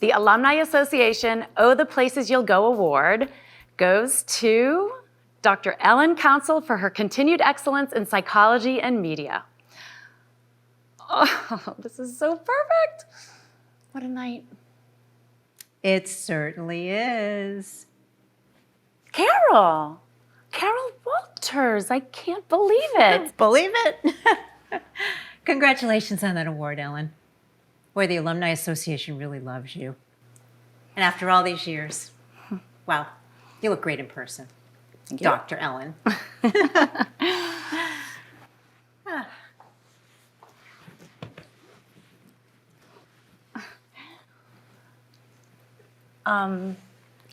The Alumni Association Oh the Places You'll Go Award goes to Dr. Ellen Council for her continued excellence in psychology and media. Oh, this is so perfect. What a night. It certainly is. Carol Walters, I can't believe it. Believe it? Congratulations on that award, Ellen. Boy, the Alumni Association really loves you. And after all these years, wow, you look great in person. Thank you. Dr. Ellen.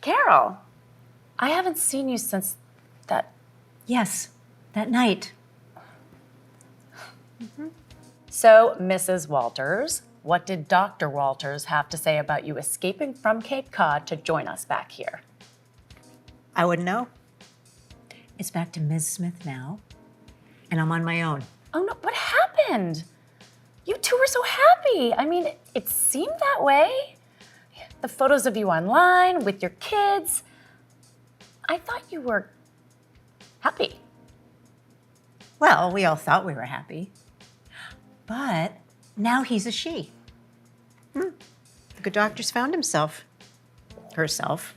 Carol, I haven't seen you since that. Yes, that night. So, Mrs. Walters, what did Dr. Walters have to say about you escaping from Cape Cod to join us back here? I wouldn't know. It's back to Ms. Smith now, and I'm on my own. Oh no, what happened? You two were so happy. I mean, it seemed that way. The photos of you online with your kids. I thought you were happy. Well, we all thought we were happy. But now he's a she. The good doctor's found himself. Herself.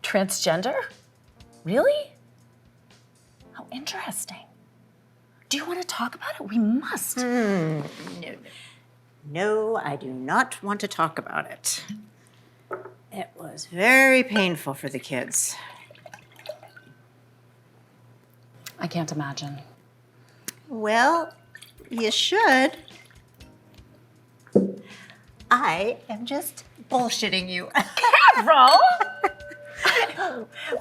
Transgender? Really? How interesting. Do you want to talk about it? We must. No, I do not want to talk about it. It was very painful for the kids. I can't imagine. Well, you should. I am just bullshitting you. Carol!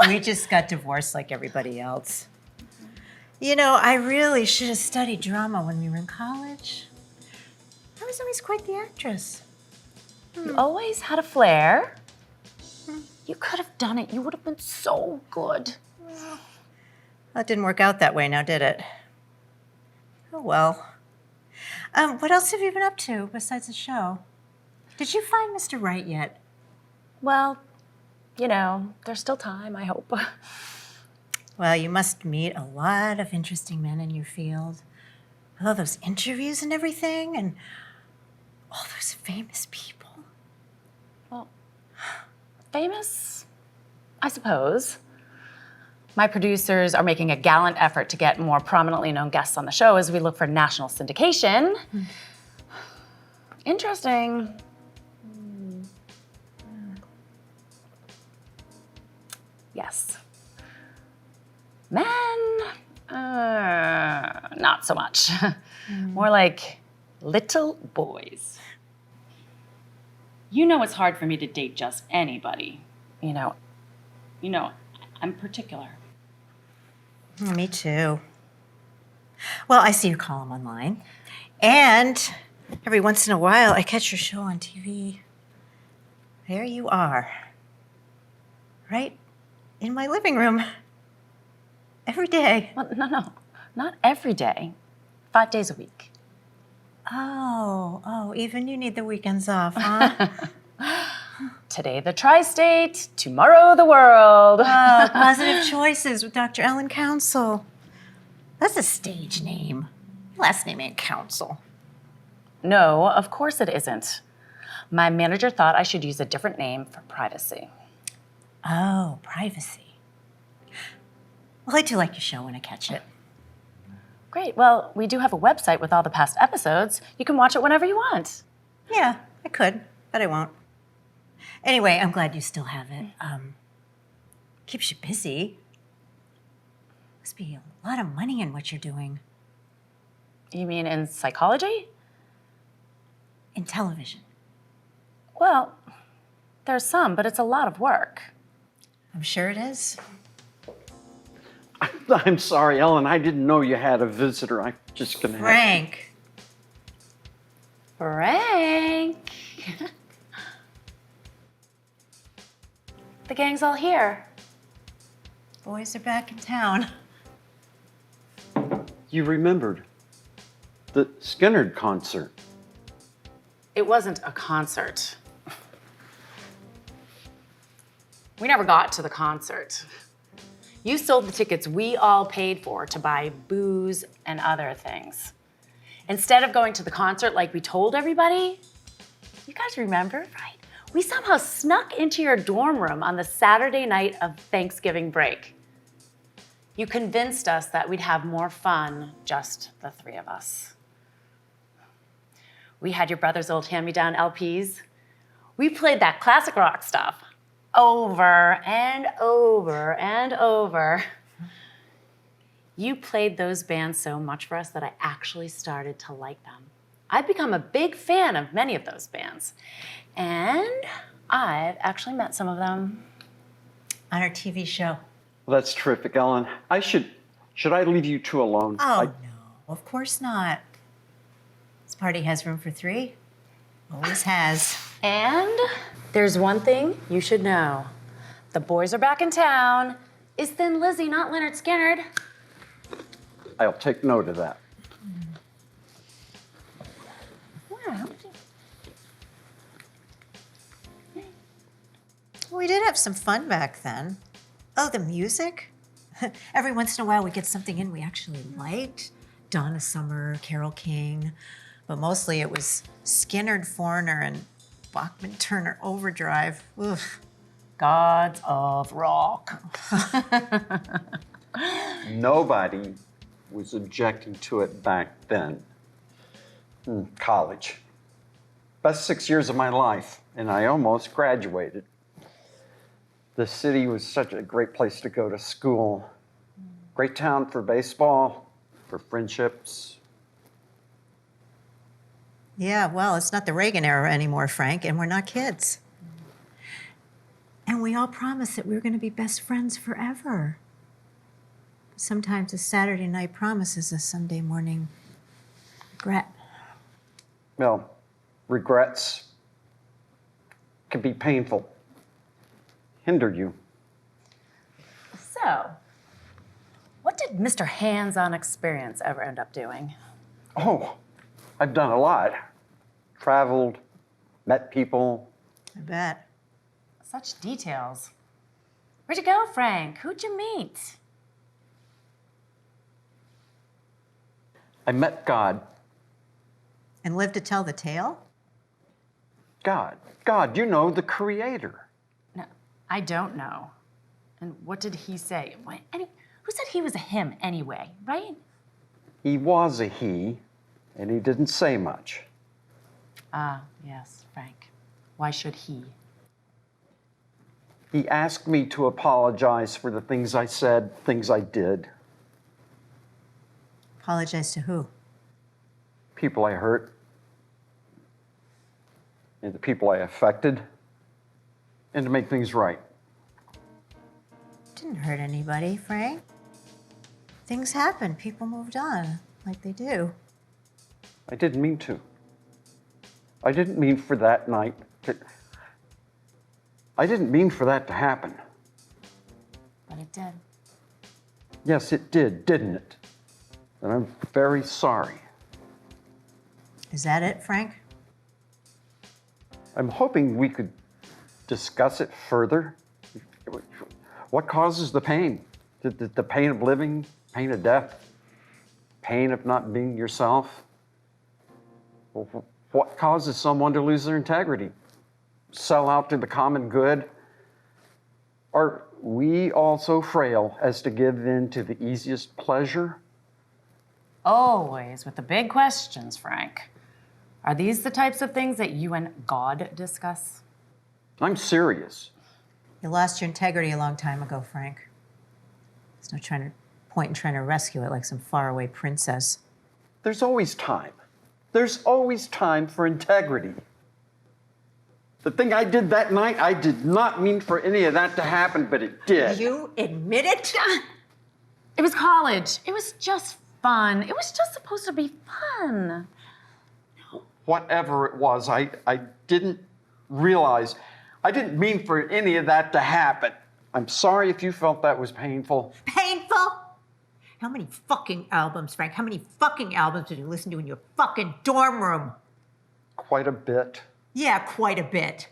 We just got divorced like everybody else. You know, I really should have studied drama when we were in college. I was always quite the actress. You always had a flair. You could have done it. You would have been so good. That didn't work out that way now, did it? Oh, well. What else have you been up to besides the show? Did you find Mr. Right yet? Well, you know, there's still time, I hope. Well, you must meet a lot of interesting men in your field. With all those interviews and everything, and all those famous people. Well, famous, I suppose. My producers are making a gallant effort to get more prominently known guests on the show as we look for national syndication. Interesting. Yes. Men, not so much. More like little boys. You know it's hard for me to date just anybody. You know, I'm particular. Me too. Well, I see your column online. And every once in a while, I catch your show on TV. There you are. Right in my living room. Every day. Well, no, not every day. 5 days a week. Oh, even you need the weekends off, huh? Today the tri-state, tomorrow the world. Positive Choices with Dr. Ellen Council. That's a stage name. Last name ain't Council. No, of course it isn't. My manager thought I should use a different name for privacy. Oh, privacy. Well, I do like your show when I catch it. Great. Well, we do have a website with all the past episodes. You can watch it whenever you want. Yeah, I could, but I won't. Anyway, I'm glad you still have it. Keeps you busy. Must be a lot of money in what you're doing. You mean in psychology? In television. Well, there's some, but it's a lot of work. I'm sure it is. I'm sorry, Ellen. I didn't know you had a visitor. I'm just gonna Frank. Frank. The gang's all here. Boys are back in town. You remembered the Skinnerd concert. It wasn't a concert. We never got to the concert. You sold the tickets we all paid for to buy booze and other things. Instead of going to the concert like we told everybody, you guys remember, right? We somehow snuck into your dorm room on the Saturday night of Thanksgiving break. You convinced us that we'd have more fun, just the three of us. We had your brother's old hand-me-down LPs. We played that classic rock stuff over and over and over. You played those bands so much for us that I actually started to like them. I've become a big fan of many of those bands. And I've actually met some of them. On our TV show. Well, that's terrific, Ellen. Should I leave you two alone? Oh, no, of course not. This party has room for 3. Always has. And there's one thing you should know. The boys are back in town. It's Thin Lizzy, not Leonard Skinnerd. I'll take note of that. Wow. We did have some fun back then. Oh, the music? Every once in a while we get something in we actually liked. Donna Summer, Carole King. But mostly it was Skinnerd Foreigner and Bachman Turner Overdrive. Oof. Gods of rock. Nobody was objecting to it back then. College. Best 6 years of my life, and I almost graduated. The city was such a great place to go to school. Great town for baseball, for friendships. Yeah, well, it's not the Reagan era anymore, Frank, and we're not kids. And we all promised that we were going to be best friends forever. Sometimes a Saturday night promise is a Sunday morning regret. Well, regrets can be painful, hinder you. So, what did Mr. Hands-on Experience ever end up doing? Oh, I've done a lot. Traveled, met people. I bet. Such details. Where'd you go, Frank? Who'd you meet? I met God. And live to tell the tale? God, you know, the creator. No, I don't know. And what did he say? Who said he was a him anyway, right? He was a he, and he didn't say much. Ah, yes, Frank. Why should he? He asked me to apologize for the things I said, things I did, Apologize to who? people I hurt, and the people I affected, and to make things right. Didn't hurt anybody, Frank. Things happen. People moved on, like they do. I didn't mean to. I didn't mean for that night to... I didn't mean for that to happen. But it did. Yes, it did, didn't it? And I'm very sorry. Is that it, Frank? I'm hoping we could discuss it further. What causes the pain? The pain of living, pain of death, pain of not being yourself? What causes someone to lose their integrity? Sell out to the common good? Are we all so frail as to give in to the easiest pleasure? Always with the big questions, Frank. Are these the types of things that you and God discuss? I'm serious. You lost your integrity a long time ago, Frank. There's no point in trying to rescue it like some faraway princess. There's always time. There's always time for integrity. The thing I did that night, I did not mean for any of that to happen, but it did. You admit it? It was college. It was just fun. It was just supposed to be fun. Whatever it was, I didn't realize. I didn't mean for any of that to happen. I'm sorry if you felt that was painful. Painful? How many fucking albums, Frank? How many fucking albums did you listen to in your fucking dorm room? Quite a bit. Yeah, quite a bit.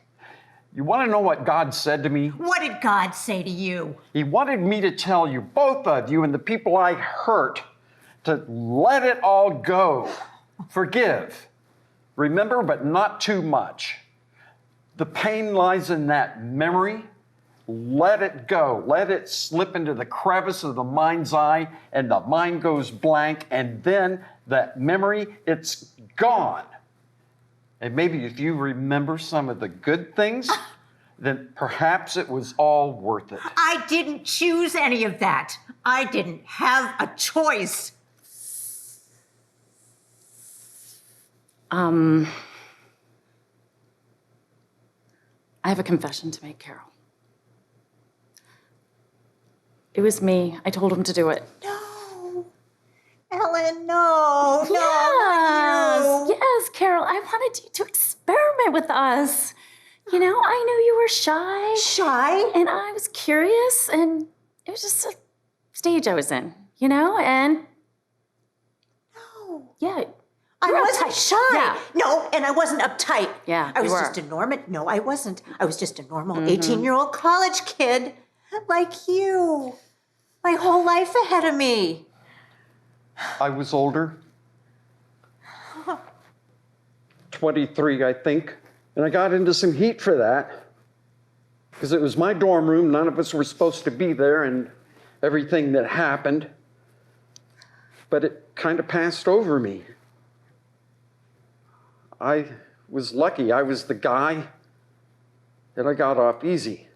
You want to know what God said to me? What did God say to you? He wanted me to tell you, both of you and the people I hurt, to let it all go. Forgive. Remember, but not too much. The pain lies in that memory. Let it go. Let it slip into the crevice of the mind's eye, and the mind goes blank, and then that memory, it's gone. And maybe if you remember some of the good things, then perhaps it was all worth it. I didn't choose any of that. I didn't have a choice. I have a confession to make, Carol. It was me. I told him to do it. No. Ellen, no. No. Yes, not you. yes, Carol. I wanted you to experiment with us. You know, I knew you were shy. Shy? And I was curious, and it was just a stage I was in, you know? And No. yeah. I You're wasn't uptight. shy. Yeah. No, and I wasn't uptight. Yeah, I was you were. just a normal. No, I wasn't. I was just a normal 18-year-old college kid like you. My whole life ahead of me. I was older. 23, I think. And I got into some heat for that. Because it was my dorm room. None of us were supposed to be there, and everything that happened. But it kind of passed over me. I was lucky. I was the guy that I got off easy.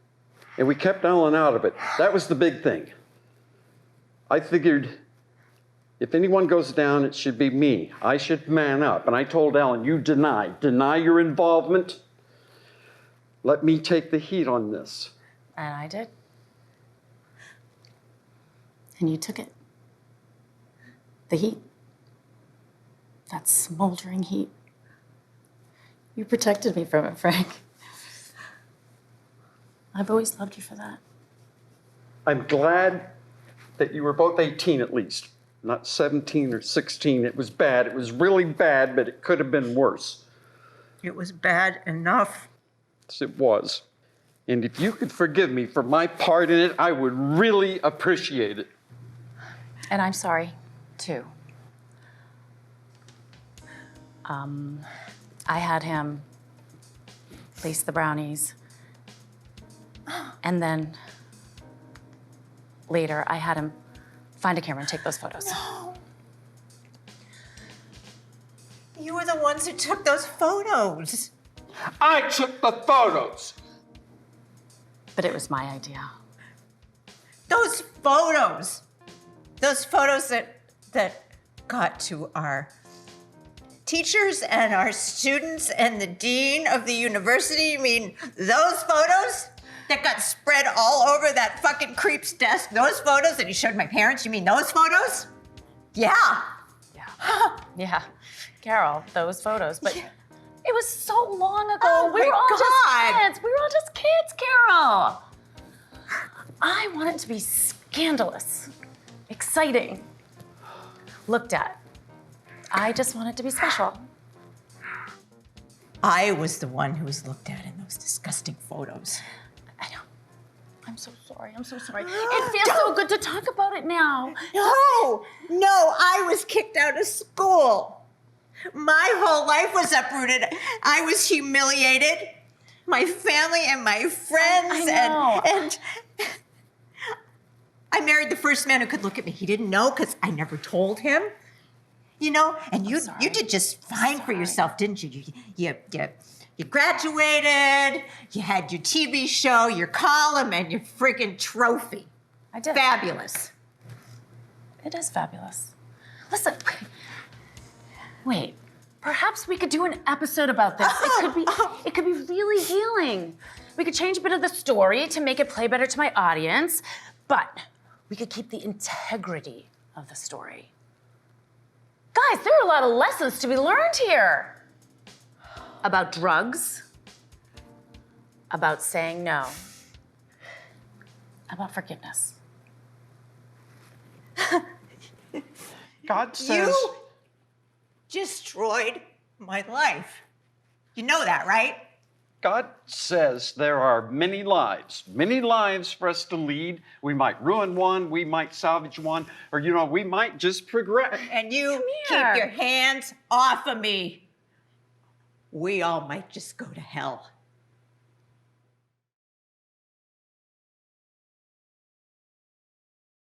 And we kept Ellen out of it. That was the big thing. I figured if anyone goes down, it should be me. I should man up. And I told Ellen, you deny your involvement. Let me take the heat on this. And I did. And you took it. The heat. That smoldering heat. You protected me from it, Frank. I've always loved you for that. I'm glad that you were both 18 at least, not 17 or 16. It was bad. It was really bad, but it could have been worse. It was bad enough. Yes, it was. And if you could forgive me for my part in it, I would really appreciate it. And I'm sorry, too. I had him place the brownies. And then later, I had him find a camera and take those photos. No. You were the ones who took those photos. I took the photos. But it was my idea. Those photos that got to our teachers and our students and the dean of the university. You mean those photos that got spread all over that fucking creep's desk? Those photos that he showed my parents? You mean those photos? Yeah. Yeah. Yeah. Carol, those photos. But Yeah. it was so long ago. Oh we my were all God. just kids. We were all just kids, Carol. I want it to be scandalous, exciting, looked at. I just want it to be special. I was the one who was looked at in those disgusting photos. I know. I'm so sorry. I'm so sorry. It feels so good to talk about it now. No, I was kicked out of school. My whole life was uprooted. I was humiliated. My family and my friends I know. and I married the first man who could look at me. He didn't know because I never told him. You know, and you sorry. did just fine for sorry. yourself, didn't you? You graduated, you had your TV show, your column, and your friggin' trophy. I did. Fabulous. It is fabulous. Listen, wait. Perhaps we could do an episode about this. It could be really healing. We could change a bit of the story to make it play better to my audience, but we could keep the integrity of the story. Guys, there are a lot of lessons to be learned here. About drugs, about saying no, about forgiveness. God says, You destroyed my life. You know that, right? God says there are many lives for us to lead. We might ruin one, we might salvage one, or, we might just progress. And you keep here. your hands off of me. We all might just go to hell.